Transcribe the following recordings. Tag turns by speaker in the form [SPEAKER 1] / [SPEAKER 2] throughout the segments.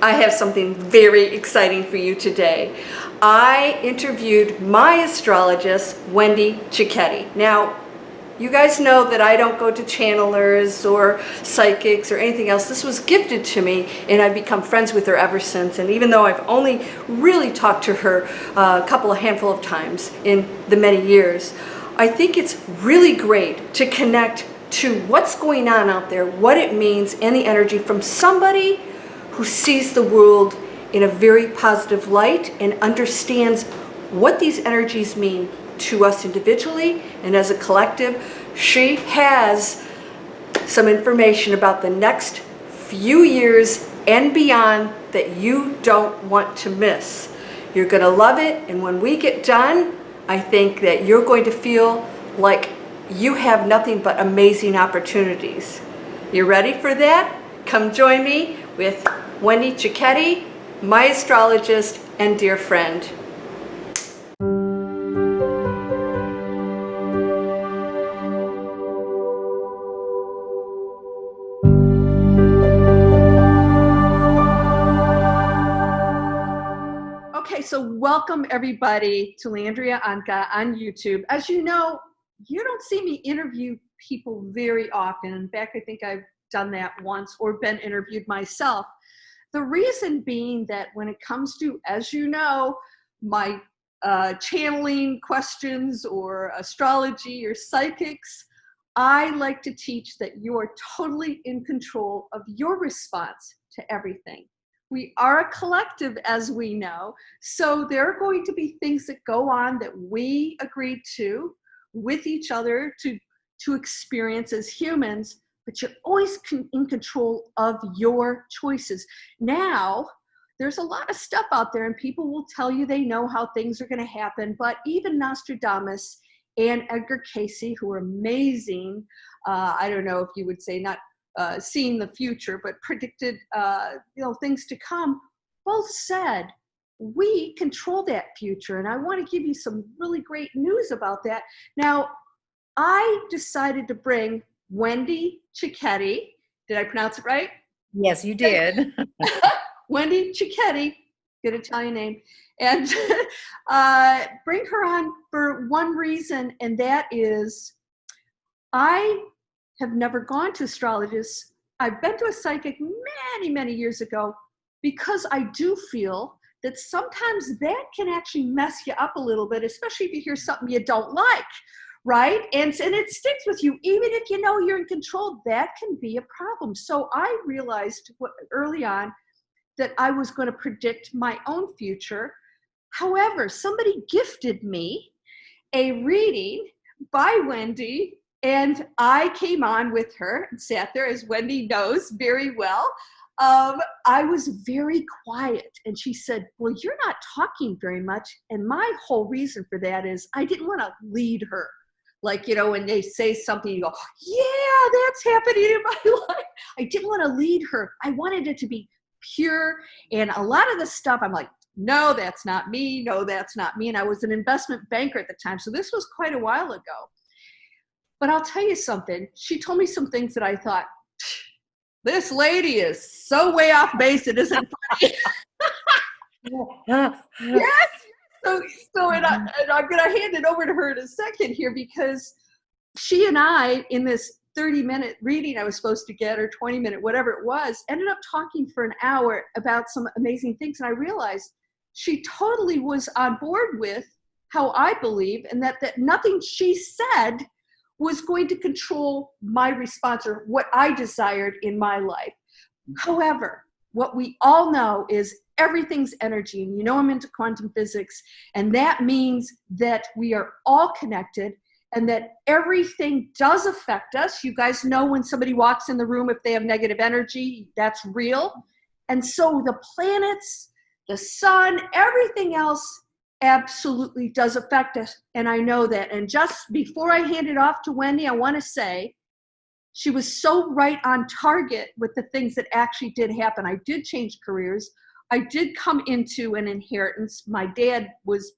[SPEAKER 1] I have something very exciting for you today. I interviewed my astrologist, Wendy. Now, you guys know that I don't go to channelers or psychics or anything else. This was gifted to me, and I've become friends with her ever since. And even though I've only really talked to her a handful of times in the many years, I think it's really great to connect to what's going on out there, what it means, and the energy from somebody who sees the world in a very positive light and understands what these energies mean to us individually and as a collective. She has some information about the next few years and beyond that you don't want to miss. You're going to love it, and when we get done, I think that you're going to feel like you have nothing but amazing opportunities. You ready for that? Come join me with Wendy Cicchetti, my astrologist and dear friend. Okay, so welcome everybody to Landria Onkka on YouTube. As you know, you don't see me interview people very often. In fact, I think I've done that once or been interviewed myself. The reason being that when it comes to, as you know, my channeling questions or astrology or psychics, I like to teach that you are totally in control of your response to everything. We are a collective, as we know, so there are going to be things that go on that we agreed to with each other to experience as humans, but you're always in control of your choices. Now, there's a lot of stuff out there, and people will tell you they know how things are going to happen, but even Nostradamus and Edgar Cayce, who are amazing, I don't know if you would say not seeing the future, but predicted things to come, both said, we control that future. And I want to give you some really great news about that. Now, I decided to bring Wendy Cicchetti. Did I pronounce it right?
[SPEAKER 2] Yes, you did.
[SPEAKER 1] Wendy Cicchetti, good Italian name. And bring her on for one reason, and that is I have never gone to astrologists. I've been to a psychic many, many years ago because I do feel that sometimes that can actually mess you up a little bit, especially if you hear something you don't like, right? And it sticks with you. Even if you know you're in control, that can be a problem. So I realized early on that I was going to predict my own future. However, somebody gifted me a reading by Wendy, and I came on with her and sat there, as Wendy knows very well. I was very quiet, and she said, well, you're not talking very much. And my whole reason for that is I didn't want to lead her. Like, when they say something, you go, yeah, that's happening in my life. I didn't want to lead her. I wanted it to be pure. And a lot of the stuff, I'm like, no, that's not me. No, that's not me. And I was an investment banker at the time. So this was quite a while ago. But I'll tell you something. She told me some things that I thought, this lady is so way off base, it isn't funny. Yes. And I'm going to hand it over to her in a second here, because she and I, in this 30-minute reading I was supposed to get, or 20-minute, whatever it was, ended up talking for an hour about some amazing things. And I realized she totally was on board with how I believe, and that nothing she said was going to control my response or what I desired in my life. However, what we all know is everything's energy. And I'm into quantum physics, and that means that we are all connected and that everything does affect us. You guys know when somebody walks in the room, if they have negative energy, that's real. And so the planets, the sun, everything else absolutely does affect us, and I know that. And just before I hand it off to Wendy, I want to say she was so right on target with the things that actually did happen. I did change careers. I did come into an inheritance. My dad was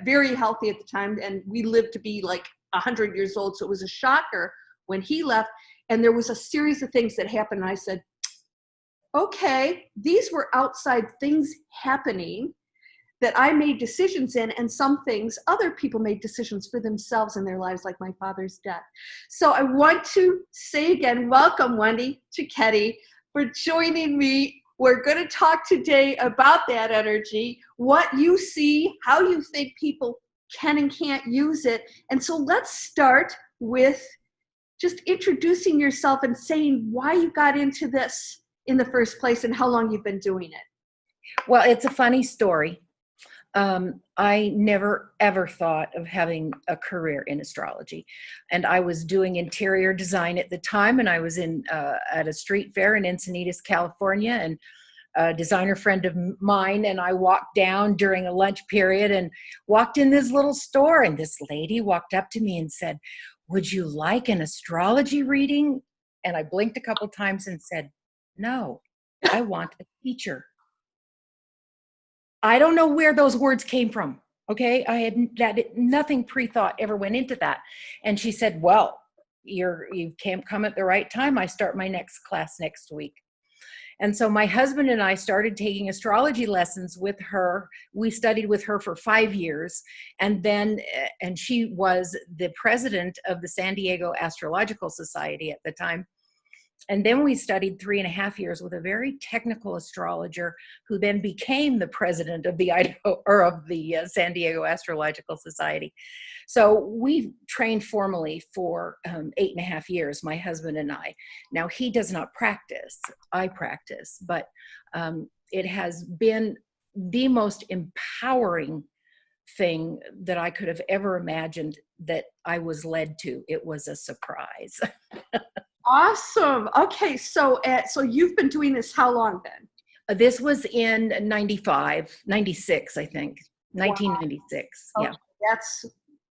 [SPEAKER 1] very healthy at the time, and we lived to be like 100 years old, so it was a shocker when he left. And there was a series of things that happened, and I said, okay, these were outside things happening that I made decisions in, and some things other people made decisions for themselves in their lives, like my father's death. So I want to say again, welcome, Wendy Cicchetti, for joining me. We're going to talk today about that energy, what you see, how you think people can and can't use it. And so let's start with just introducing yourself and saying why you got into this in the first place and how long you've been doing it.
[SPEAKER 2] Well, it's a funny story. I never ever thought of having a career in astrology, and I was doing interior design at the time, and I was in at a street fair in Encinitas, California, and a designer friend of mine and I walked down during a lunch period and walked in this little store, and this lady walked up to me and said, "Would you like an astrology reading?" And I blinked a couple times and said, "No, I want a teacher." I don't know where those words came from. Okay. I had nothing pre-thought ever went into that. And she said, "Well, you came come at the right time. I start my next class next week." And so my husband and I started taking astrology lessons with her. We studied with her for 5 years. And she was the president of the San Diego Astrological Society at the time. And then we studied 3.5 years with a very technical astrologer who then became the president of the San Diego Astrological Society. So we trained formally for 8.5 years, my husband and I. Now, he does not practice, I practice, but it has been the most empowering thing that I could have ever imagined that I was led to. It was a surprise.
[SPEAKER 1] Awesome. Okay, so you've been doing this how long then?
[SPEAKER 2] This was in 96, I think. 1996.
[SPEAKER 1] Wow.
[SPEAKER 2] Yeah.
[SPEAKER 1] Okay, that's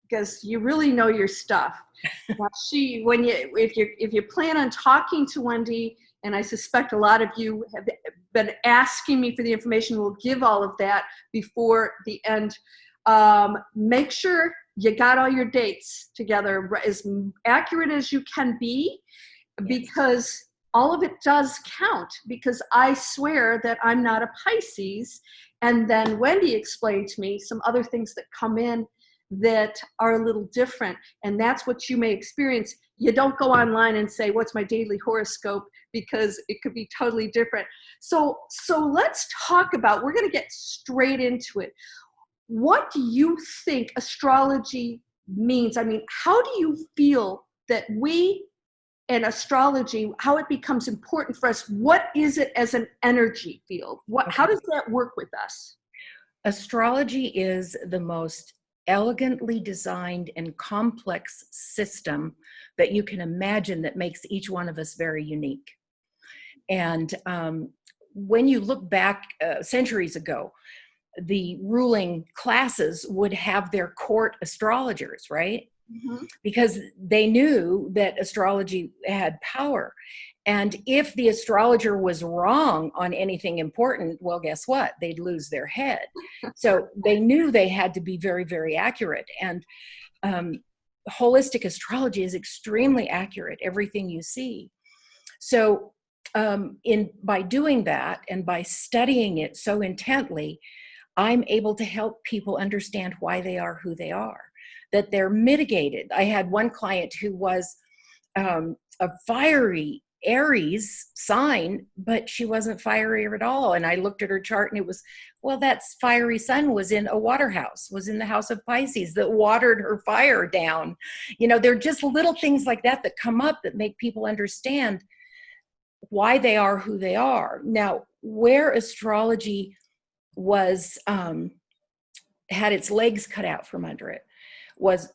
[SPEAKER 1] because you really know your stuff. Now, if you plan on talking to Wendy, and I suspect a lot of you have been asking me for the information, we'll give all of that before the end. Make sure you got all your dates together as accurate as you can be. Because all of it does count, because I swear that I'm not a Pisces. And then Wendy explained to me some other things that come in that are a little different. And that's what you may experience. You don't go online and say, "What's my daily horoscope?" because it could be totally different. So let's talk about, we're going to get straight into it. What do you think astrology means? I mean, how do you feel that and astrology, how it becomes important for us? What is it as an energy field? How does that work with us?
[SPEAKER 2] Astrology is the most elegantly designed and complex system that you can imagine that makes each one of us very unique. And when you look back centuries ago, the ruling classes would have their court astrologers, right? Mm-hmm. Because they knew that astrology had power. And if the astrologer was wrong on anything important, well, guess what? They'd lose their head. So they knew they had to be very, very accurate. And holistic astrology is extremely accurate, everything you see. So by doing that and by studying it so intently, I'm able to help people understand why they are who they are, that they're mitigated. I had one client who was a fiery Aries sign, but she wasn't fiery at all. And I looked at her chart and it was, well, that fiery sun was in a water house, was in the house of Pisces that watered her fire down. You know, they're just little things like that that come up that make people understand why they are who they are. Now, where astrology was, had its legs cut out from under it was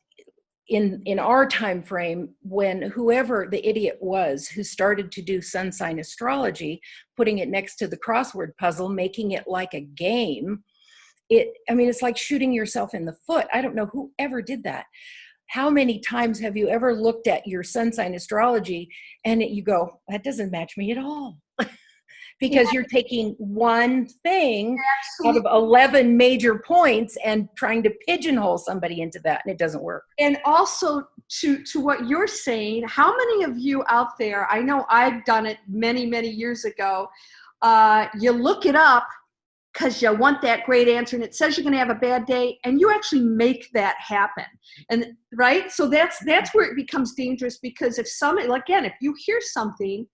[SPEAKER 2] in our time frame, when whoever the idiot was who started to do sun sign astrology, putting it next to the crossword puzzle, making it like a game. It's like shooting yourself in the foot. I don't know who ever did that. How many times have you ever looked at your sun sign astrology and you go, that doesn't match me at all? Because you're taking one thing out of 11 major points and trying to pigeonhole somebody into that, and it doesn't work.
[SPEAKER 1] And also to what you're saying, how many of you out there, I know I've done it many, many years ago, you look it up because you want that great answer, and it says you're going to have a bad day, and you actually make that happen. And right, so that's where it becomes dangerous, because if somebody, again, if you hear something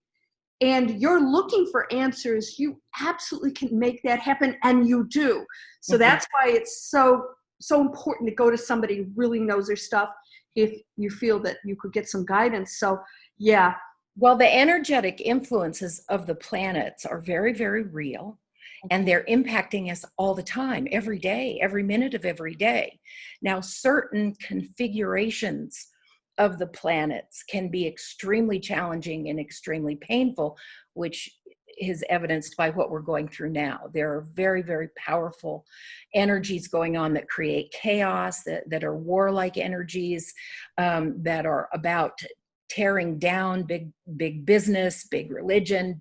[SPEAKER 1] and you're looking for answers, you absolutely can make that happen, and you do. So that's why it's so important to go to somebody who really knows their stuff if you feel that you could get some guidance. So yeah.
[SPEAKER 2] Well, the energetic influences of the planets are very, very real. And they're impacting us all the time, every day, every minute of every day. Now, certain configurations of the planets can be extremely challenging and extremely painful, which is evidenced by what we're going through now. There are very, very powerful energies going on that create chaos, that are warlike energies, that are about tearing down big business, big religion,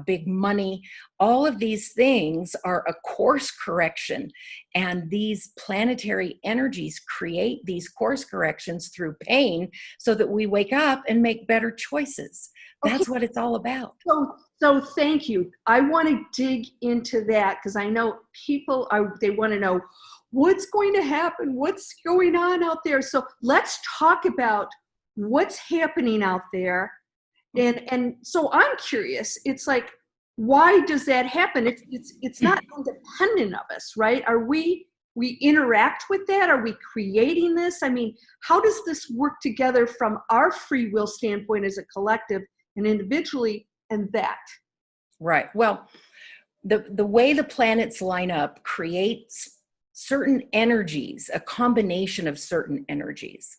[SPEAKER 2] big money. All of these things are a course correction, and these planetary energies create these course corrections through pain so that we wake up and make better choices. That's what it's all about.
[SPEAKER 1] So thank you. I want to dig into that, because I know people they want to know what's going to happen, what's going on out there. So let's talk about what's happening out there. And so I'm curious, it's like, why does that happen? It's not independent of us, right? Are we interact with that? Are we creating this? I mean, how does this work together from our free will standpoint as a collective and individually, and that?
[SPEAKER 2] Right. Well, the way the planets line up creates certain energies, a combination of certain energies.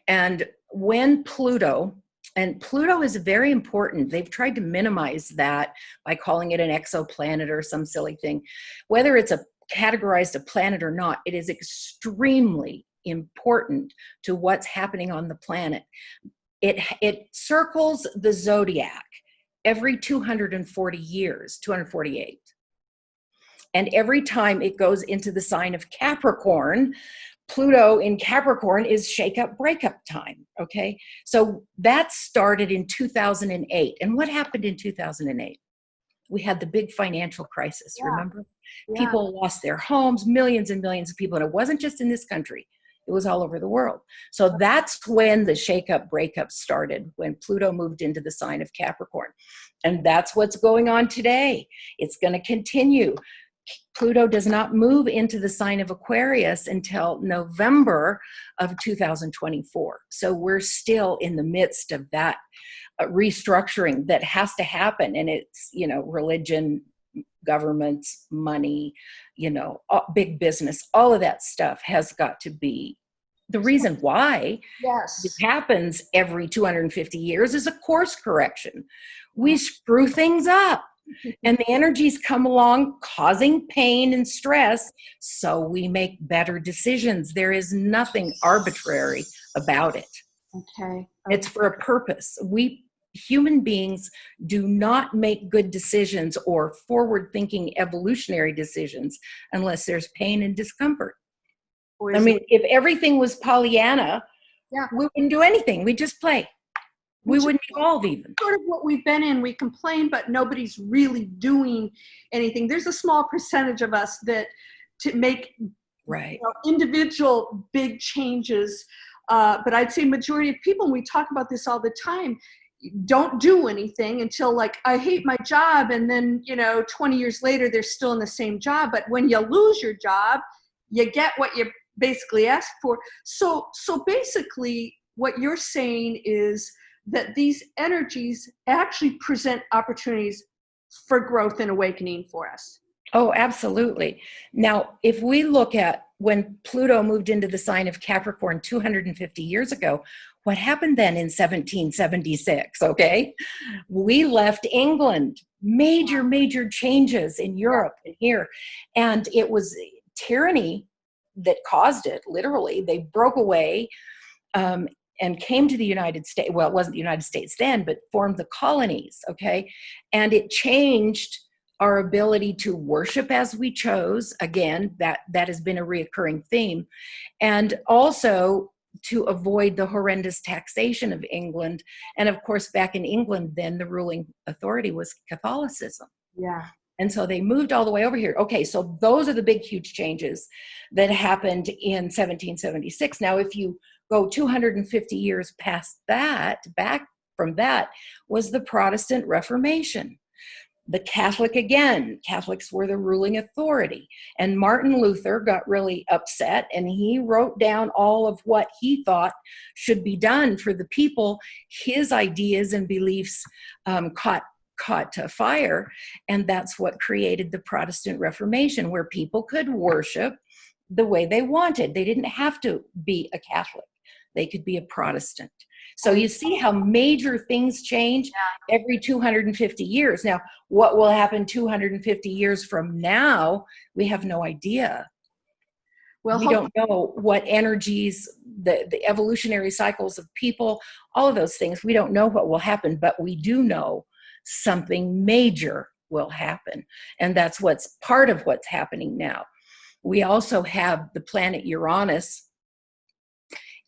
[SPEAKER 2] And when Pluto is very important. They've tried to minimize that by calling it an exoplanet or some silly thing. Whether it's categorized a planet or not, it is extremely important to what's happening on the planet. It circles the zodiac every 240 years, 248. And every time it goes into the sign of Capricorn, Pluto in Capricorn is shake-up, breakup time, okay? So that started in 2008. And what happened in 2008? We had the big financial crisis, remember? Yeah. People lost their homes, millions and millions of people. And it wasn't just in this country. It was all over the world. So that's when the shake-up, breakup started, when Pluto moved into the sign of Capricorn. And that's what's going on today. It's going to continue. Pluto does not move into the sign of Aquarius until November of 2024. So we're still in the midst of that restructuring that has to happen. And it's, religion, governments, money, big business, all of that stuff has got to be. The reason why it happens every 250 years is a course correction. We screw things up. And the energies come along causing pain and stress, so we make better decisions. There is nothing arbitrary about it.
[SPEAKER 1] Okay.
[SPEAKER 2] It's for a purpose. We human beings do not make good decisions or forward-thinking evolutionary decisions unless there's pain and discomfort. I mean, if everything was Pollyanna, we wouldn't do anything. We'd just play. We wouldn't evolve even.
[SPEAKER 1] Sort of what we've been in. We complain, but nobody's really doing anything. There's a small percentage of us that to make individual big changes. But I'd say majority of people, and we talk about this all the time, don't do anything until I hate my job. And then, 20 years later, they're still in the same job. But when you lose your job, you get what you basically asked for. So basically what you're saying is that these energies actually present opportunities for growth and awakening for us.
[SPEAKER 2] Oh, absolutely. Now, if we look at when Pluto moved into the sign of Capricorn 250 years ago, what happened then in 1776, okay? We left England, major changes in Europe and here. And it was tyranny that caused it, literally. They broke away, and came to the United States. Well, it wasn't the United States then, but formed the colonies, okay? And it changed our ability to worship as we chose. Again, that has been a reoccurring theme. And also to avoid the horrendous taxation of England. And of course, back in England then, the ruling authority was Catholicism.
[SPEAKER 1] Yeah.
[SPEAKER 2] And so they moved all the way over here. Okay, so those are the big, huge changes that happened in 1776. Now, if you go 250 years past that, back from that, was the Protestant Reformation. The Catholics were the ruling authority. And Martin Luther got really upset, and he wrote down all of what he thought should be done for the people. His ideas and beliefs caught fire, and that's what created the Protestant Reformation, where people could worship the way they wanted. They didn't have to be a Catholic. They could be a Protestant. So you see how major things change every 250 years. Now, what will happen 250 years from now, we have no idea.
[SPEAKER 1] Well,
[SPEAKER 2] We don't know what energies, the evolutionary cycles of people, all of those things. We don't know what will happen, but we do know something major will happen. And that's what's part of what's happening now. We also have the planet Uranus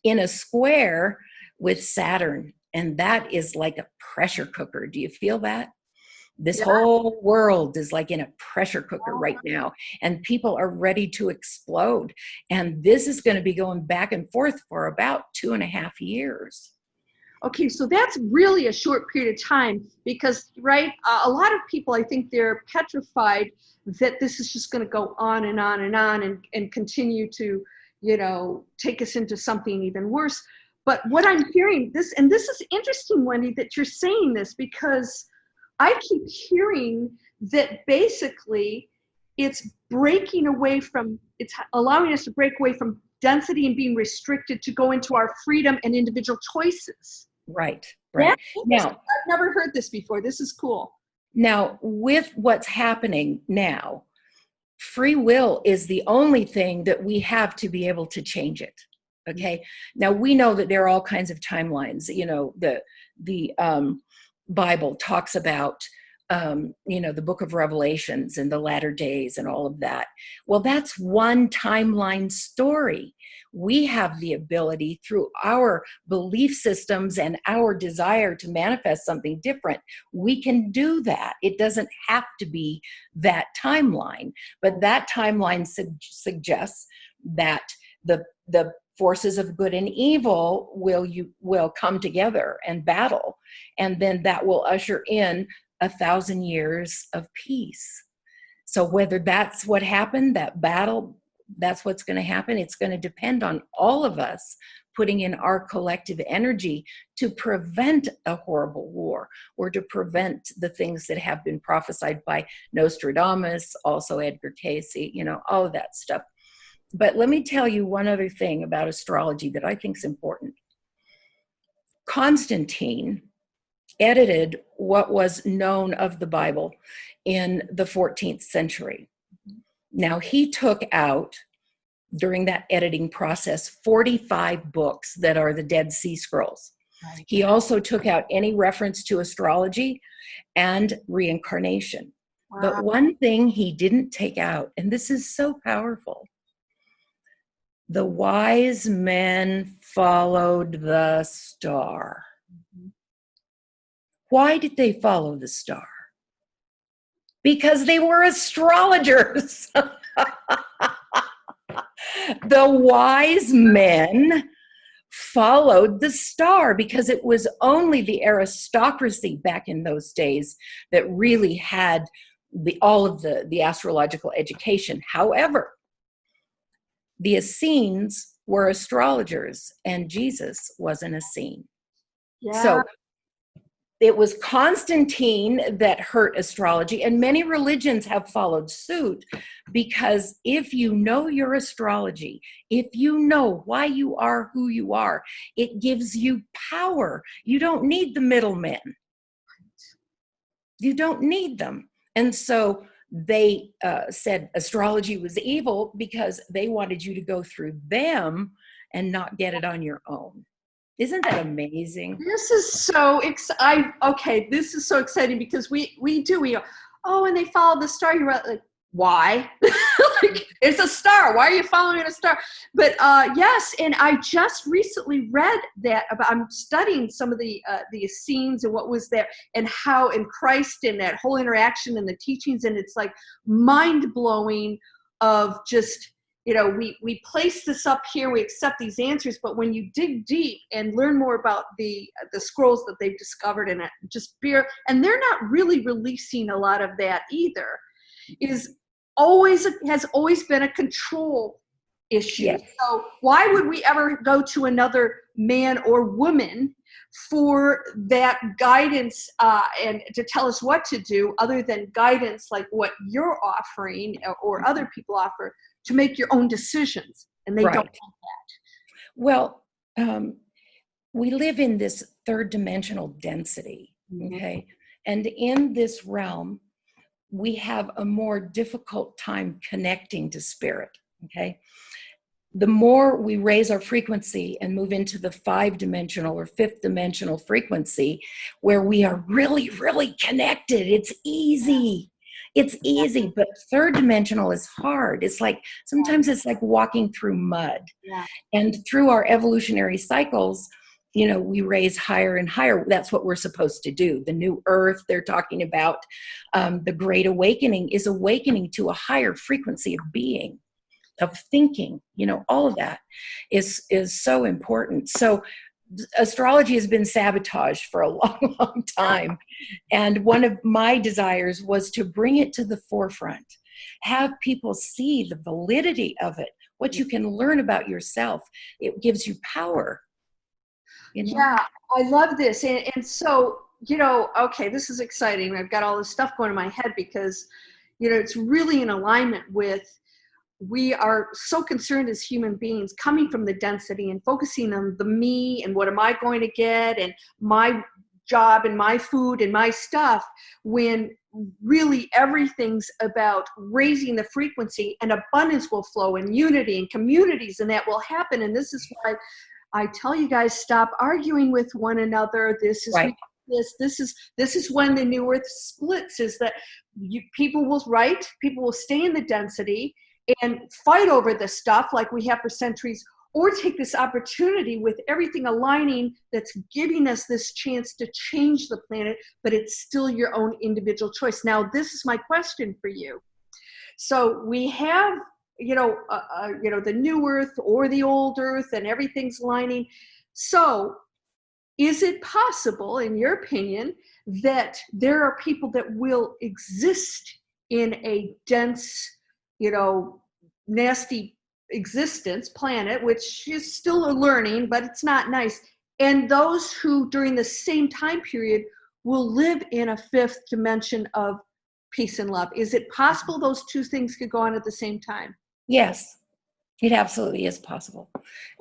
[SPEAKER 2] in a square with Saturn, and that is like a pressure cooker. Do you feel that? This whole world is like in a pressure cooker right now, and people are ready to explode. And this is going to be going back and forth for about 2.5 years.
[SPEAKER 1] Okay, so that's really a short period of time because, right, a lot of people, I think they're petrified that this is just going to go on and on and on and continue to, take us into something even worse. But what I'm hearing, this is interesting, Wendy, that you're saying this, because I keep hearing that basically it's it's allowing us to break away from density and being restricted to go into our freedom and individual choices.
[SPEAKER 2] Right.
[SPEAKER 1] Now, I've never heard this before. This is cool.
[SPEAKER 2] Now, with what's happening now, free will is the only thing that we have to be able to change it. Okay. Now we know that there are all kinds of timelines. The Bible talks about, the book of Revelations and the latter days and all of that. Well, that's one timeline story. We have the ability through our belief systems and our desire to manifest something different. We can do that. It doesn't have to be that timeline, but that timeline suggests that the forces of good and evil will come together and battle, and then that will usher in 1,000 years of peace. So whether that's what happened, that battle, that's what's going to happen, it's going to depend on all of us putting in our collective energy to prevent a horrible war, or to prevent the things that have been prophesied by Nostradamus, also Edgar Cayce, all of that stuff. But let me tell you one other thing about astrology that I think is important. Constantine edited what was known of the Bible in the 14th century. Now, he took out, during that editing process, 45 books that are the Dead Sea Scrolls. Right. He also took out any reference to astrology and reincarnation. Wow. But one thing he didn't take out, and this is so powerful, the wise men followed the star. Why did they follow the star? Because they were astrologers. The wise men followed the star because it was only the aristocracy back in those days that really had all of the astrological education. However, the Essenes were astrologers, and Jesus was an Essene. Yeah. So it was Constantine that hurt astrology, and many religions have followed suit, because if you know your astrology, if you know why you are who you are, it gives you power. You don't need the middlemen. You don't need them. And so they said astrology was evil because they wanted you to go through them and not get it on your own. Isn't that amazing?
[SPEAKER 1] This is so this is so exciting, because we go, oh, and they follow the star. You're like, why? Like, it's a star. Why are you following a star? But yes, and I just recently read that about. I'm studying some of the Essenes and what was there, and how in Christ and that whole interaction and the teachings, and it's like mind blowing. Of just, you know, we place this up here, we accept these answers, but when you dig deep and learn more about the scrolls that they've discovered, and it just and they're not really releasing a lot of that either, has always been a control issue.
[SPEAKER 2] Yes.
[SPEAKER 1] So why would we ever go to another man or woman for that guidance and to tell us what to do, other than guidance like what you're offering or other people offer, to make your own decisions? And they don't have that.
[SPEAKER 2] Well, we live in this third dimensional density, okay? And in this realm, we have a more difficult time connecting to spirit, okay? The more we raise our frequency and move into the 5-dimensional or 5th dimensional frequency, where we are really, really connected, it's easy. It's easy, but 3rd dimensional is hard. It's like, sometimes it's like walking through mud.
[SPEAKER 1] Yeah.
[SPEAKER 2] And through our evolutionary cycles, you know, we raise higher and higher. That's what we're supposed to do. The new earth they're talking about, the great awakening is awakening to a higher frequency of being, of thinking, you know, all of that is so important. So astrology has been sabotaged for a long, long time. And one of my desires was to bring it to the forefront, have people see the validity of it, what you can learn about yourself. It gives you power. You know?
[SPEAKER 1] Yeah, I love this. And so, you know, okay, this is exciting. I've got all this stuff going in my head because, you know, it's really in alignment with, we are so concerned as human beings coming from the density and focusing on the me and what am I going to get and my job and my food and my stuff, when really everything's about raising the frequency, and abundance will flow, and unity and communities, and that will happen. And this is why I tell you guys, stop arguing with one another. This is
[SPEAKER 2] right.
[SPEAKER 1] This is when the new earth splits, is that people will stay in the density and fight over this stuff like we have for centuries, or take this opportunity with everything aligning that's giving us this chance to change the planet, but it's still your own individual choice. Now, this is my question for you. So we have, the new earth or the old earth, and everything's lining. So is it possible, in your opinion, that there are people that will exist in a dense, nasty existence planet, which is still a learning, but it's not nice, and those who during the same time period will live in a 5th dimension of peace and love? Is it possible those two things could go on at the same time?
[SPEAKER 2] Yes, it absolutely is possible.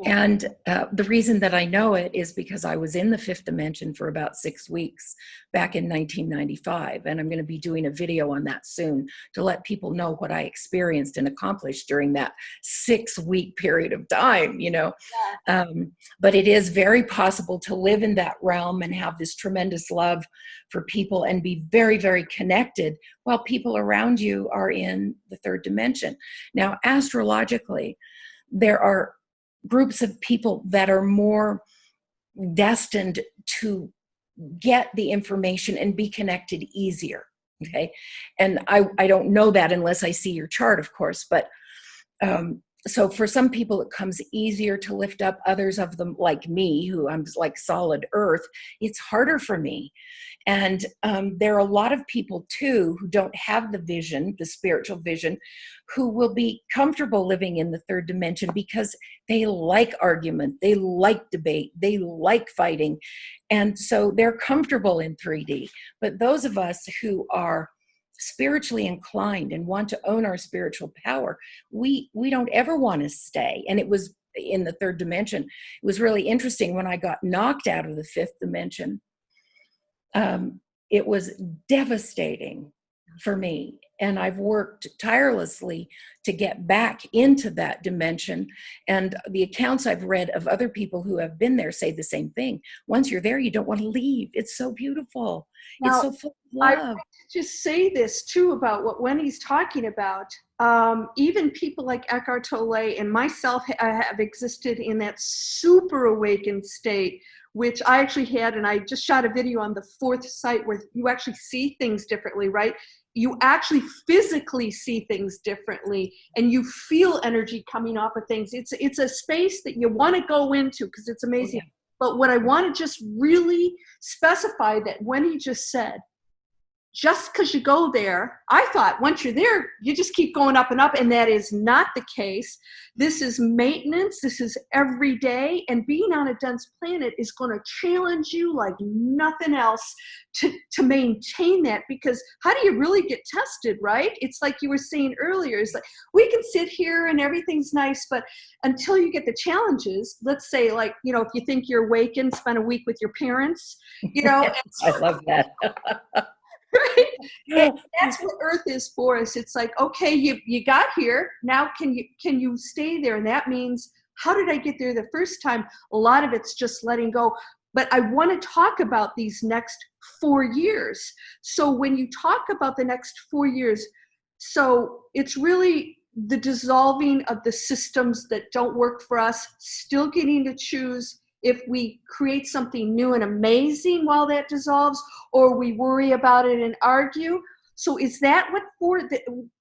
[SPEAKER 2] And the reason that I know it is because I was in the 5th dimension for about 6 weeks back in 1995. And I'm going to be doing a video on that soon to let people know what I experienced and accomplished during that 6-week period of time, Yeah. But it is very possible to live in that realm and have this tremendous love for people and be very, very connected while people around you are in the 3rd dimension. Now, astrologically, there are groups of people that are more destined to get the information and be connected easier. Okay. And I don't know that unless I see your chart, of course, but so for some people it comes easier to lift up. Others of them, like me, who I'm like solid earth, it's harder for me. And there are a lot of people too who don't have the vision, the spiritual vision, who will be comfortable living in the 3rd dimension because they like argument, they like debate, they like fighting. And so they're comfortable in 3D. But those of us who are spiritually inclined and want to own our spiritual power, we don't ever want to stay. And it was in the 3rd dimension. It was really interesting when I got knocked out of the 5th dimension. It was devastating for me. And I've worked tirelessly to get back into that dimension. And the accounts I've read of other people who have been there say the same thing. Once you're there, you don't want to leave. It's so beautiful. It's
[SPEAKER 1] Now,
[SPEAKER 2] so full of
[SPEAKER 1] I
[SPEAKER 2] love.
[SPEAKER 1] want to just say this too about what Wendy's talking about. Even people like Eckhart Tolle and myself have existed in that super awakened state, which I actually had, and I just shot a video on the fourth site where you actually see things differently, right? You actually physically see things differently, and you feel energy coming off of things. It's a space that you want to go into because it's amazing.
[SPEAKER 2] Oh, yeah.
[SPEAKER 1] But what I want to just really specify that Wendy just said, just because you go there, I thought once you're there, you just keep going up and up, and that is not the case. This is maintenance. This is every day, and being on a dense planet is going to challenge you like nothing else to maintain that, because how do you really get tested, right? It's like you were saying earlier, it's like we can sit here and everything's nice, but until you get the challenges, let's say, like, you know, if you think you're awakened, spend a week with your parents, you know.
[SPEAKER 2] I love that.
[SPEAKER 1] Right? And that's what Earth is for us. It's like, okay, you got here. Now can you stay there? And that means, how did I get there the first time? A lot of it's just letting go. But I want to talk about these next 4 years. So when you talk about the next 4 years, so it's really the dissolving of the systems that don't work for us, still getting to choose if we create something new and amazing while that dissolves, or we worry about it and argue. So is that what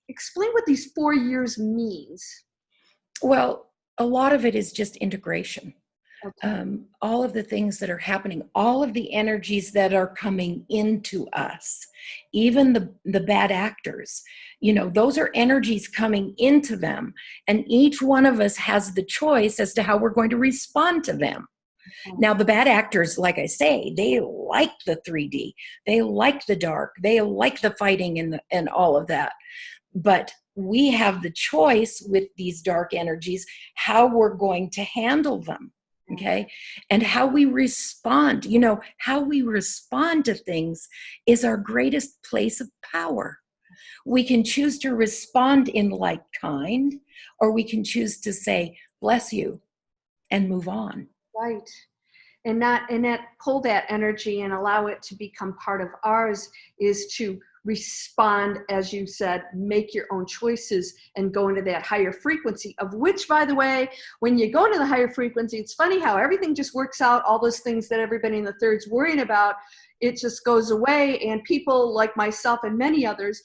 [SPEAKER 1] explain what these 4 years means?
[SPEAKER 2] Well, a lot of it is just integration.
[SPEAKER 1] Okay.
[SPEAKER 2] All of the things that are happening, all of the energies that are coming into us, even the bad actors, you know, those are energies coming into them. And each one of us has the choice as to how we're going to respond to them. Now, the bad actors, like I say, they like the 3D. They like the dark. They like the fighting and all of that. But we have the choice with these dark energies, how we're going to handle them, okay? And how we respond. You know, how we respond to things is our greatest place of power. We can choose to respond in like kind, or we can choose to say, bless you, and move on.
[SPEAKER 1] Right. And that pull that energy and allow it to become part of ours is to respond, as you said, make your own choices and go into that higher frequency, of which, by the way, when you go into the higher frequency, it's funny how everything just works out. All those things that everybody in the third's worrying about, it just goes away. And people like myself and many others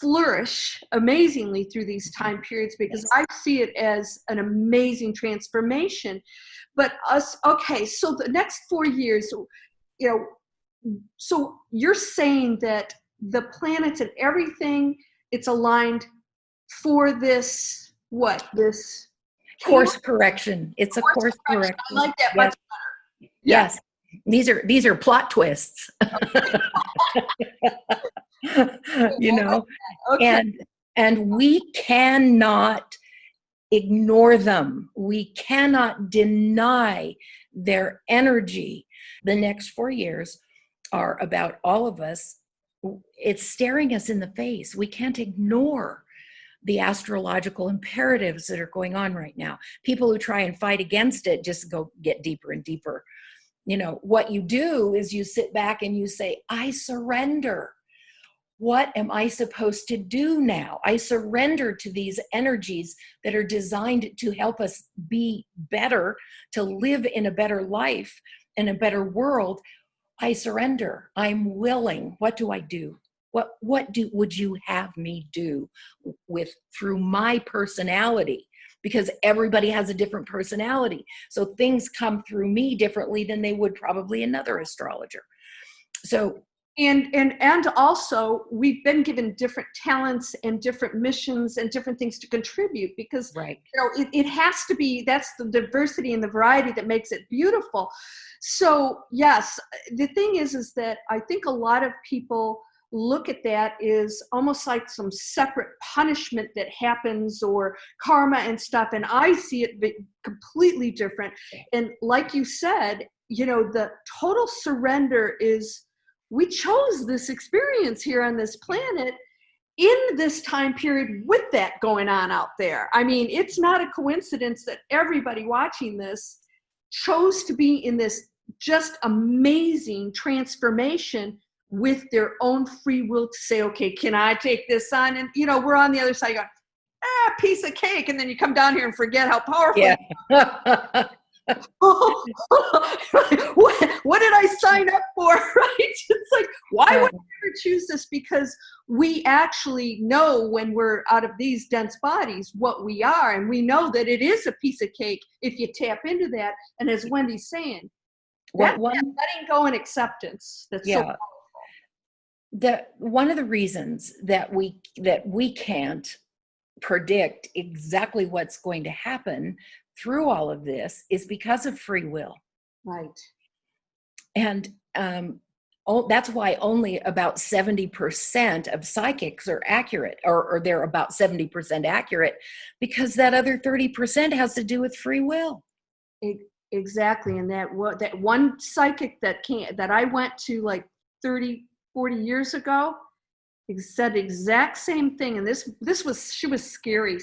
[SPEAKER 1] flourish amazingly through these time periods, because I see it as an amazing transformation. But okay, so the next 4 years, you know, so you're saying that the planets and everything, it's aligned for this, this
[SPEAKER 2] course correction. It's a course correction.
[SPEAKER 1] I like that much better.
[SPEAKER 2] Yes. These are plot twists. You know,
[SPEAKER 1] Okay.
[SPEAKER 2] and we cannot ignore them. We cannot deny their energy. The next 4 years are about all of us. It's staring us in the face. We can't ignore the astrological imperatives that are going on right now. People who try and fight against it just get deeper and deeper. You know, what you do is you sit back and you say, I surrender. What am I supposed to do now? I surrender to these energies that are designed to help us be better, to live in a better life, in a better world. I surrender. I'm willing. What do I do? What would you have me do through my personality? Because everybody has a different personality. So things come through me differently than they would probably another astrologer. So
[SPEAKER 1] and also we've been given different talents and different missions and different things to contribute, because
[SPEAKER 2] right.
[SPEAKER 1] You know, it has to be, that's the diversity and the variety that makes it beautiful. So yes, the thing is that I think a lot of people look at that is almost like some separate punishment that happens, or karma and stuff, and I see it completely different. And like you said, you know, the total surrender is, we chose this experience here on this planet, in this time period with that going on out there. I mean, it's not a coincidence that everybody watching this chose to be in this just amazing transformation with their own free will to say, okay, can I take this on? And, we're on the other side going, piece of cake. And then you come down here and forget how powerful.
[SPEAKER 2] Yeah.
[SPEAKER 1] What did I sign up for? Right? It's like, why would I ever choose this? Because we actually know when we're out of these dense bodies what we are, and we know that it is a piece of cake if you tap into that. And as Wendy's saying, that letting go and acceptance. That's so powerful.
[SPEAKER 2] One of the reasons that we can't predict exactly what's going to happen through all of this is because of free will.
[SPEAKER 1] Right.
[SPEAKER 2] And that's why only about 70% of psychics are accurate, or they're about 70% accurate, because that other 30% has to do with free will.
[SPEAKER 1] Exactly. And that one psychic that I went to like 30, 40 years ago said the exact same thing. And she was scary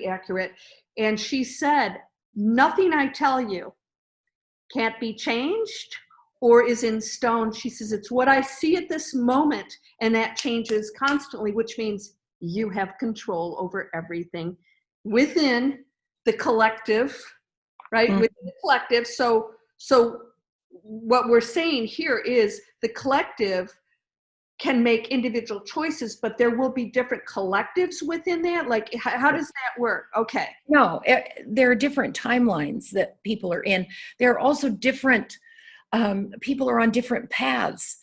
[SPEAKER 1] accurate. And she said, nothing I tell you can't be changed or is in stone. She says, it's what I see at this moment. And that changes constantly, which means you have control over everything within the collective, right?
[SPEAKER 2] Mm-hmm.
[SPEAKER 1] Within the collective. So what we're saying here is the collective can make individual choices, but there will be different collectives within that. Like, how does that work? Okay.
[SPEAKER 2] No, there are different timelines that people are in. There are also different, people are on different paths.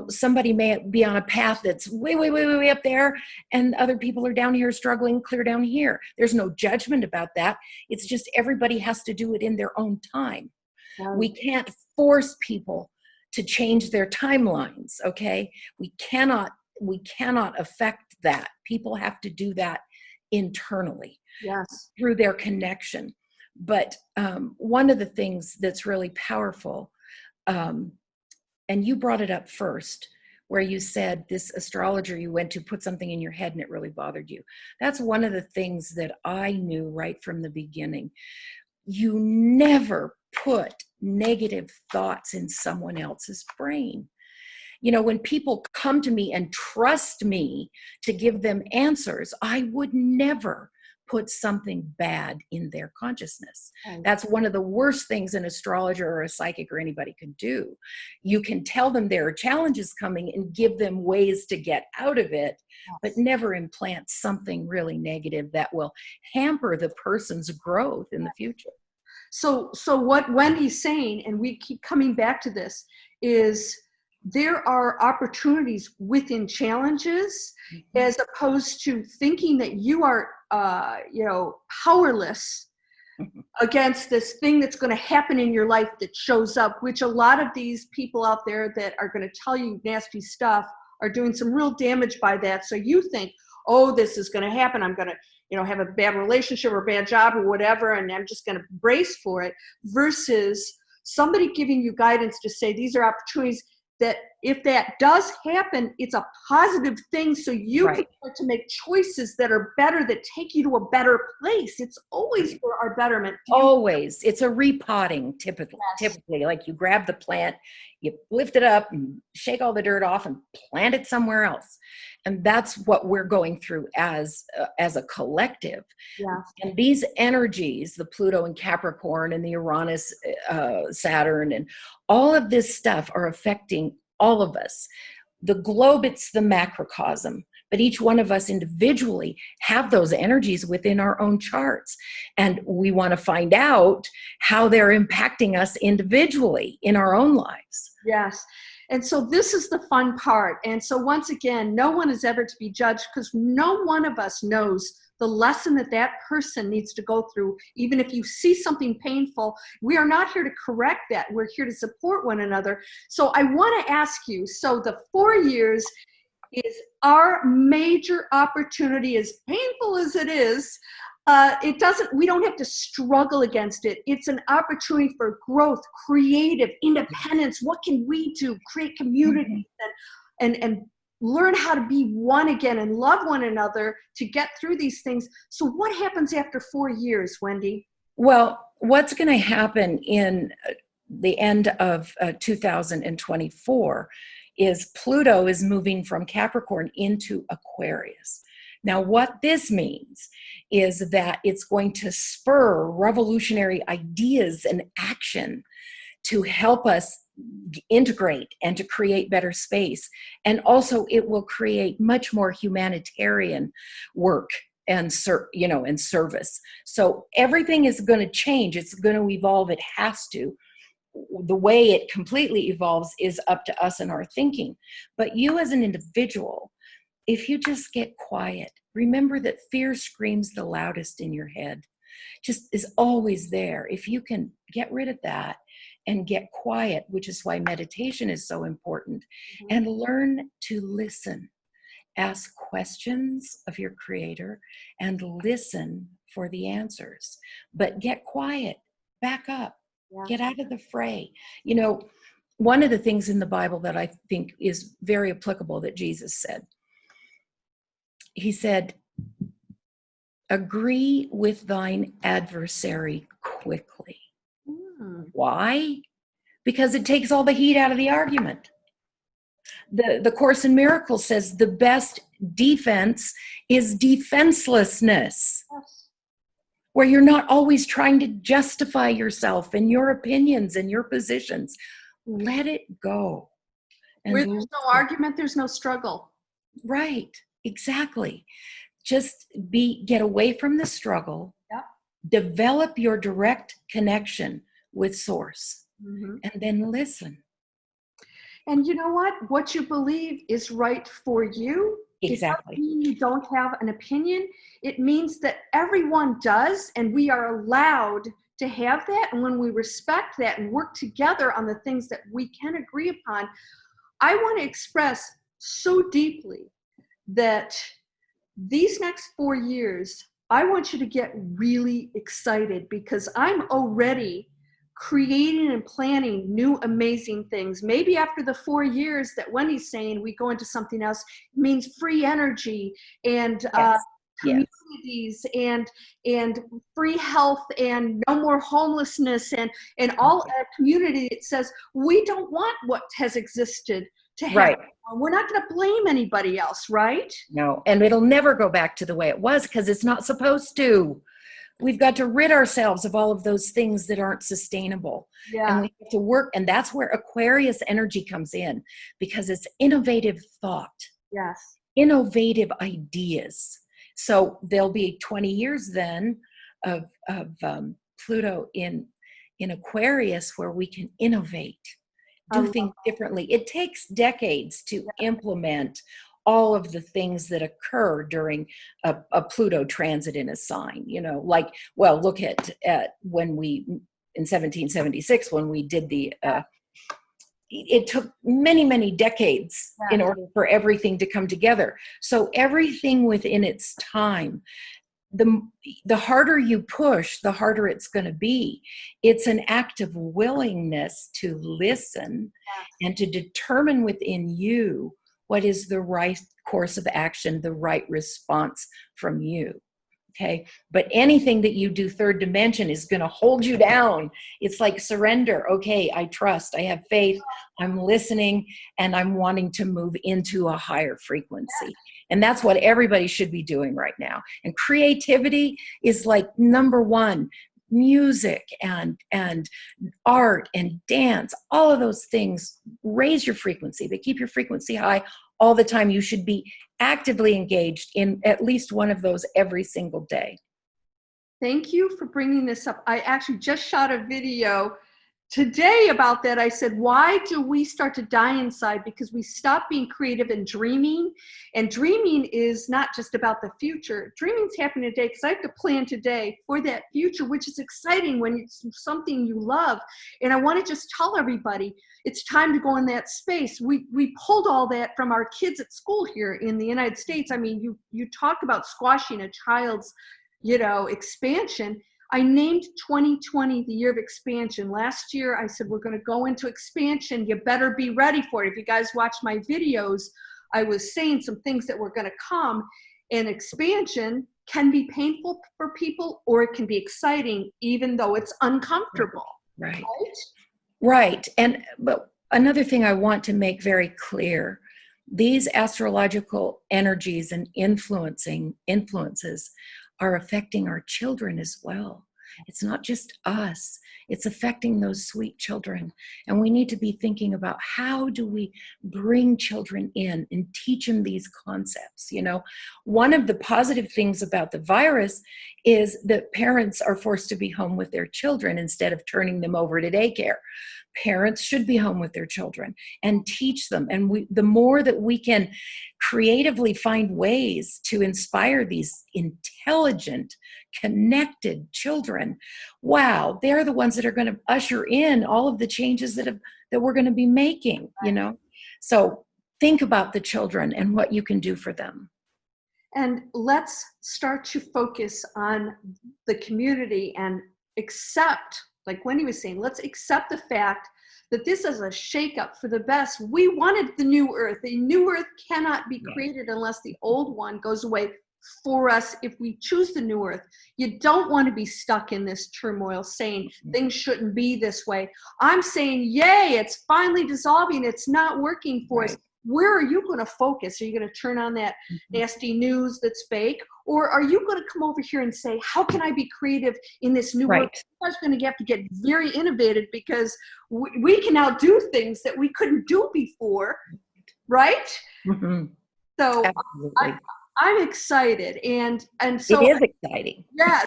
[SPEAKER 2] Somebody may be on a path that's way up there, and other people are down here struggling clear down here. There's no judgment about that. It's just everybody has to do it in their own time. We can't force people to change their timelines, okay? We cannot affect that. People have to do that internally.
[SPEAKER 1] Yes.
[SPEAKER 2] Through their connection. But one of the things that's really powerful, and you brought it up first, where you said this astrologer you went to put something in your head and it really bothered you. That's one of the things that I knew right from the beginning. You never put negative thoughts in someone else's brain. When people come to me and trust me to give them answers, I would never put something bad in their consciousness. That's one of the worst things an astrologer or a psychic or anybody could do. You can tell them there are challenges coming and give them ways to get out of it, but never implant something really negative that will hamper the person's growth in the future.
[SPEAKER 1] So what Wendy's saying, and we keep coming back to this, is there are opportunities within challenges, as opposed to thinking that you are, powerless against this thing that's going to happen in your life that shows up, which a lot of these people out there that are going to tell you nasty stuff are doing some real damage by that. So you think, oh, this is going to happen. I'm going to, have a bad relationship or a bad job or whatever, and I'm just going to brace for it, versus somebody giving you guidance to say, these are opportunities that if that does happen, it's a positive thing. So you can start to make choices that are better, that take you to a better place. It's always for our betterment.
[SPEAKER 2] Always. It's a repotting, typically. Like you grab the plant, you lift it up and shake all the dirt off and plant it somewhere else. And that's what we're going through as a collective.
[SPEAKER 1] Yeah.
[SPEAKER 2] And these energies, the Pluto and Capricorn and the Uranus, Saturn, and all of this stuff are affecting all of us. The globe, it's the macrocosm, but each one of us individually have those energies within our own charts. And we want to find out how they're impacting us individually in our own lives.
[SPEAKER 1] Yes. And so this is the fun part. And so once again, no one is ever to be judged, because no one of us knows the lesson that person needs to go through. Even if you see something painful, we are not here to correct that. We're here to support one another. So I want to ask you, so the 4 years is our major opportunity, as painful as it is. We don't have to struggle against it. It's an opportunity for growth, creative independence. What can we do? Create community and learn how to be one again and love one another to get through these things. So what happens after 4 years, Wendy?
[SPEAKER 2] Well, what's going to happen in the end of 2024 is Pluto is moving from Capricorn into Aquarius. Now, what this means is that it's going to spur revolutionary ideas and action to help us integrate and to create better space. And also it will create much more humanitarian work and and service. So everything is going to change. It's going to evolve. It has to. The way it completely evolves is up to us and our thinking. But you as an individual, if you just get quiet, remember that fear screams the loudest in your head, just is always there. If you can get rid of that and get quiet, which is why meditation is so important, and learn to listen. Ask questions of your creator and listen for the answers. But get quiet, back up, get out of the fray. You know, one of the things in the Bible that I think is very applicable that Jesus said, he said, agree with thine adversary quickly. Why? Because it takes all the heat out of the argument. The Course in Miracles says the best defense is defenselessness, where you're not always trying to justify yourself and your opinions and your positions. Let it go. And
[SPEAKER 1] where there's no argument, there's no struggle.
[SPEAKER 2] Right, exactly. Just get away from the struggle.
[SPEAKER 1] Yep.
[SPEAKER 2] Develop your direct connection with Source, and then listen.
[SPEAKER 1] And you know what? What you believe is right for you.
[SPEAKER 2] Exactly.
[SPEAKER 1] It doesn't mean you don't have an opinion. It means that everyone does, and we are allowed to have that. And when we respect that and work together on the things that we can agree upon, I want to express so deeply that these next 4 years, I want you to get really excited, because I'm already creating and planning new amazing things. Maybe after the 4 years that Wendy's saying we go into something else, means free energy and communities and free health and no more homelessness and all a community that says we don't want what has existed to happen.
[SPEAKER 2] Right.
[SPEAKER 1] We're not going to blame anybody else, right?
[SPEAKER 2] No, and it'll never go back to the way it was, because it's not supposed to. We've got to rid ourselves of all of those things that aren't sustainable.
[SPEAKER 1] Yeah.
[SPEAKER 2] And we have to work. And that's where Aquarius energy comes in, because it's innovative thought.
[SPEAKER 1] Yes.
[SPEAKER 2] Innovative ideas. So there'll be 20 years then of Pluto in Aquarius, where we can innovate, do things differently. It takes decades to implement all of the things that occur during a Pluto transit in a sign, like, well, look at when we, in 1776, when we did it took many, many decades in order for everything to come together. So everything within its time, the harder you push, the harder it's going to be. It's an act of willingness to listen and to determine within you what is the right course of action, the right response from you. Okay. But anything that you do third dimension is going to hold you down. It's like surrender. Okay. I trust, I have faith, I'm listening, and I'm wanting to move into a higher frequency. And that's what everybody should be doing right now. And creativity is like number one. Music and art and dance, all of those things raise your frequency. They keep your frequency high all the time. You should be actively engaged in at least one of those every single day.
[SPEAKER 1] Thank you for bringing this up. I actually just shot a video today about that. I said, why do we start to die inside? Because we stop being creative and dreaming. And dreaming is not just about the future. Dreaming's happening today, because I have to plan today for that future, which is exciting when it's something you love. And I want to just tell everybody, it's time to go in that space. We pulled all that from our kids at school here in the United States. I mean, you talk about squashing a child's, expansion. I named 2020 the year of expansion. Last year, I said, we're going to go into expansion. You better be ready for it. If you guys watch my videos, I was saying some things that were going to come. And expansion can be painful for people, or it can be exciting, even though it's uncomfortable.
[SPEAKER 2] Right.
[SPEAKER 1] Right?
[SPEAKER 2] Right. But another thing I want to make very clear, these astrological energies and influences are affecting our children as well. It's not just us, it's affecting those sweet children. And we need to be thinking about, how do we bring children in and teach them these concepts? You know, one of the positive things about the virus is that parents are forced to be home with their children instead of turning them over to daycare. Parents should be home with their children and teach them. And the more that we can creatively find ways to inspire these intelligent, connected children, wow, they're the ones that are going to usher in all of the changes that we're going to be making, you know? So think about the children and what you can do for them.
[SPEAKER 1] And let's start to focus on the community and accept, like Wendy was saying, let's accept the fact that this is a shakeup for the best. We wanted the new earth. The new earth cannot be created unless the old one goes away for us if we choose the new earth. You don't want to be stuck in this turmoil saying things shouldn't be this way. I'm saying, yay, it's finally dissolving. It's not working for us. Where are you going to focus? Are you going to turn on that nasty news that's fake? Or are you going to come over here and say, how can I be creative in this new world? You guys are going to have to get very innovative, because we can now do things that we couldn't do before, right? Mm-hmm. So I'm excited. And so
[SPEAKER 2] it is exciting.
[SPEAKER 1] Yes.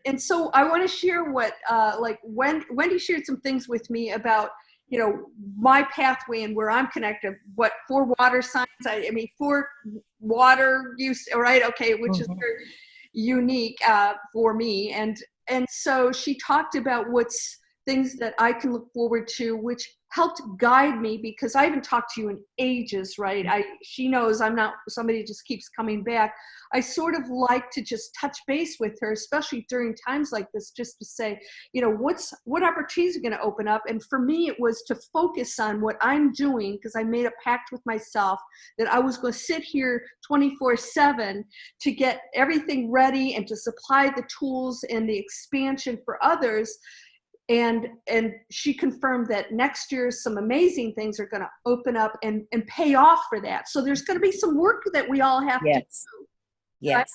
[SPEAKER 1] And so I want to share what, like Wendy shared some things with me about, you know, my pathway and where I'm connected, what 4 water signs, I mean, 4 water use, right? Okay. Which is very unique for me. And so she talked about what's things that I can look forward to, which helped guide me, because I haven't talked to you in ages, right? She knows I'm not somebody who just keeps coming back. I sort of like to just touch base with her, especially during times like this, just to say, you know, what opportunities are going to open up. And for me, it was to focus on what I'm doing, because I made a pact with myself that I was going to sit here 24/7 to get everything ready and to supply the tools and the expansion for others. And she confirmed that next year some amazing things are going to open up and pay off for that. So there's going to be some work that we all have to do.
[SPEAKER 2] Yes.
[SPEAKER 1] Right?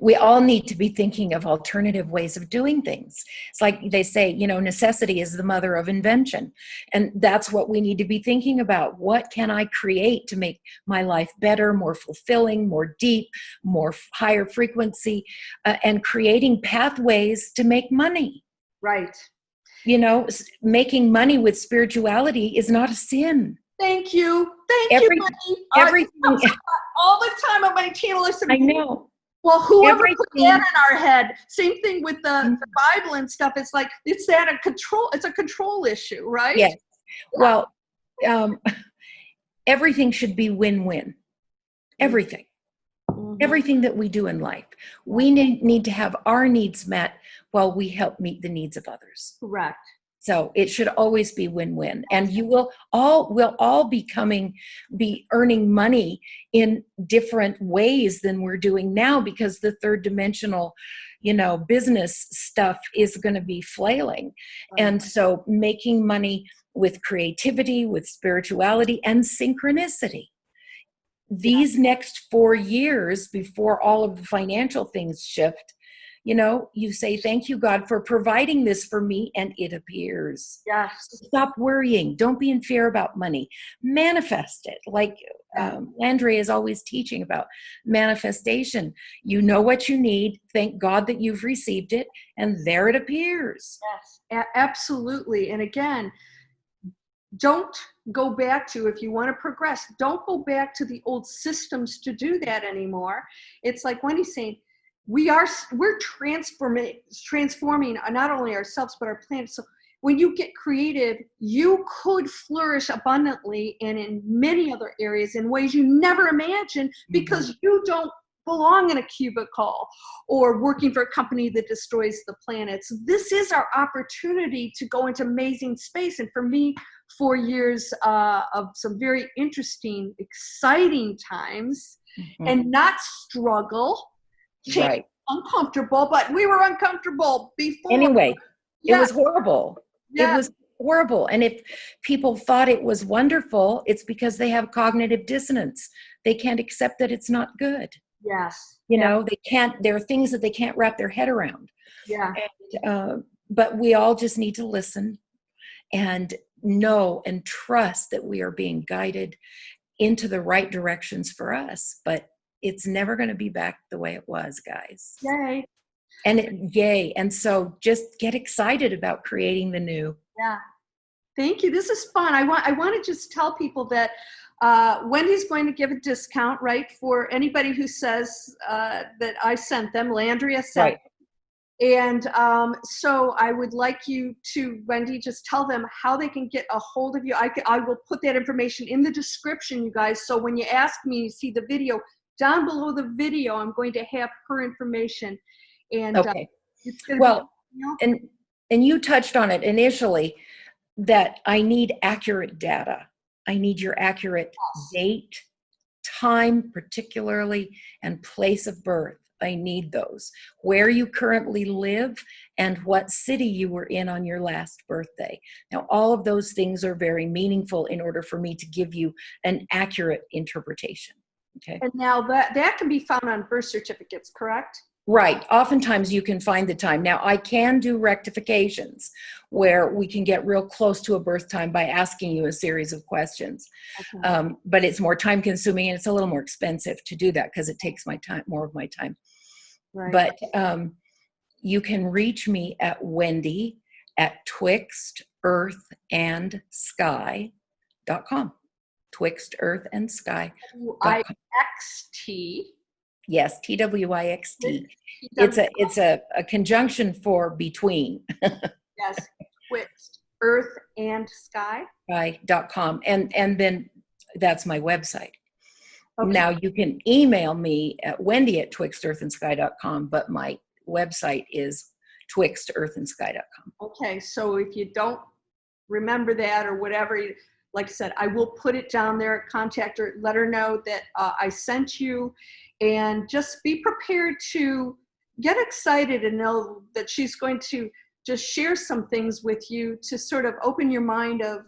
[SPEAKER 2] We all need to be thinking of alternative ways of doing things. It's like they say, you know, necessity is the mother of invention. And that's what we need to be thinking about. What can I create to make my life better, more fulfilling, more deep, more higher frequency, and creating pathways to make money.
[SPEAKER 1] Right.
[SPEAKER 2] You know, making money with spirituality is not a sin.
[SPEAKER 1] Thank you. Thank you, Wendy.
[SPEAKER 2] Everything.
[SPEAKER 1] All the time on my channel.
[SPEAKER 2] I know.
[SPEAKER 1] Well, whoever put that in our head, same thing with the Bible and stuff. It's like, it's a control issue, right?
[SPEAKER 2] Yes. Yeah. Well, everything should be win-win. Everything. Everything that we do in life. We need to have our needs met while we help meet the needs of others.
[SPEAKER 1] Correct.
[SPEAKER 2] So it should always be win-win. And we'll all be earning money in different ways than we're doing now, because the third dimensional, you know, business stuff is going to be flailing. Right. And so making money with creativity, with spirituality, and synchronicity. These next 4 years before all of the financial things shift, you know, you say, thank you, God, for providing this for me, and it appears.
[SPEAKER 1] Yes.
[SPEAKER 2] Stop worrying. Don't be in fear about money. Manifest it. Like Landria is always teaching about manifestation. You know what you need. Thank God that you've received it, and there it appears.
[SPEAKER 1] Yes, absolutely. And again, don't go back to, if you want to progress, don't go back to the old systems to do that anymore. It's like Wendy's saying, we're transforming not only ourselves, but our planet. So when you get creative, you could flourish abundantly and in many other areas in ways you never imagined, because you don't belong in a cubicle or working for a company that destroys the planets. This is our opportunity to go into amazing space. And for me, 4 years of some very interesting, exciting times, and not struggle,
[SPEAKER 2] Right.
[SPEAKER 1] uncomfortable, but we were uncomfortable before.
[SPEAKER 2] Anyway,
[SPEAKER 1] Yeah.
[SPEAKER 2] it was horrible.
[SPEAKER 1] Yeah.
[SPEAKER 2] It was horrible. And if people thought it was wonderful, it's because they have cognitive dissonance. They can't accept that it's not good.
[SPEAKER 1] Yes.
[SPEAKER 2] You know, they can't, there are things that they can't wrap their head around.
[SPEAKER 1] Yeah.
[SPEAKER 2] And, but we all just need to listen and know and trust that we are being guided into the right directions for us. But it's never going to be back the way it was, guys.
[SPEAKER 1] Yay.
[SPEAKER 2] And yay. And so just get excited about creating the new.
[SPEAKER 1] Yeah. Thank you. This is fun. I want to just tell people that Wendy's going to give a discount, right, for anybody who says that I sent them, Landria sent.
[SPEAKER 2] Right.
[SPEAKER 1] And so I would like you to, Wendy, just tell them how they can get a hold of you. I will put that information in the description, you guys. So when you ask me, you see the video, down below the video, I'm going to have her information. And
[SPEAKER 2] okay.
[SPEAKER 1] It's going to
[SPEAKER 2] well,
[SPEAKER 1] be,
[SPEAKER 2] and you touched on it initially, that I need accurate data. I need your accurate date, time particularly, and place of birth. I need those. Where you currently live and what city you were in on your last birthday. Now, all of those things are very meaningful in order for me to give you an accurate interpretation. Okay.
[SPEAKER 1] And now that can be found on birth certificates, correct?
[SPEAKER 2] Right. Oftentimes you can find the time. Now, I can do rectifications where we can get real close to a birth time by asking you a series of questions. Okay. But it's more time consuming and it's a little more expensive to do that because it takes my time, more of my time. Right. But you can reach me at Wendy at twixtearthandsky.com. twixtearthandsky.com.
[SPEAKER 1] WIXT.
[SPEAKER 2] Yes, TWIXT. It's a conjunction for between.
[SPEAKER 1] Yes, twixt earth and sky.
[SPEAKER 2] .com. And then that's my website.
[SPEAKER 1] Okay.
[SPEAKER 2] Now you can email me at Wendy at twixtearthandsky.com, but my website is twixtearthandsky.com.
[SPEAKER 1] Okay, so if you don't remember that or whatever, like I said, I will put it down there, contact her, let her know that I sent you, and just be prepared to get excited and know that she's going to just share some things with you to sort of open your mind of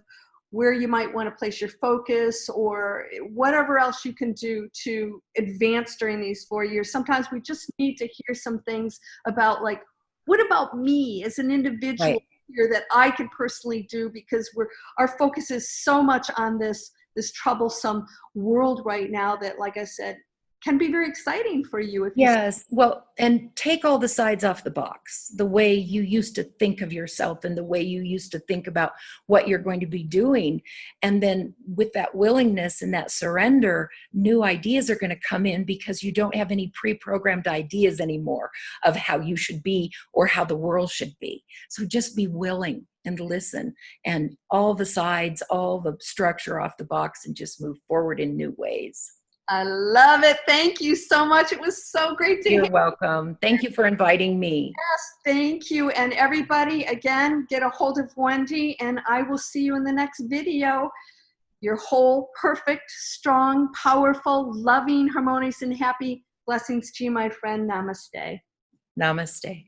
[SPEAKER 1] where you might want to place your focus or whatever else you can do to advance during these 4 years. Sometimes we just need to hear some things about, like, what about me as an individual? Right. Here that I can personally do, because our focus is so much on this troublesome world right now that, like I said, can be very exciting for you. If
[SPEAKER 2] yes, well, and take all the sides off the box, the way you used to think of yourself and the way you used to think about what you're going to be doing. And then with that willingness and that surrender, new ideas are going to come in because you don't have any pre-programmed ideas anymore of how you should be or how the world should be. So just be willing and listen, and all the sides, all the structure off the box, and just move forward in new ways.
[SPEAKER 1] I love it. Thank you so much. It was so great to hear.
[SPEAKER 2] You're welcome. Thank you for inviting me.
[SPEAKER 1] Yes, thank you. And everybody, again, get a hold of Wendy, and I will see you in the next video. Your whole, perfect, strong, powerful, loving, harmonious, and happy. Blessings to you, my friend. Namaste.
[SPEAKER 2] Namaste.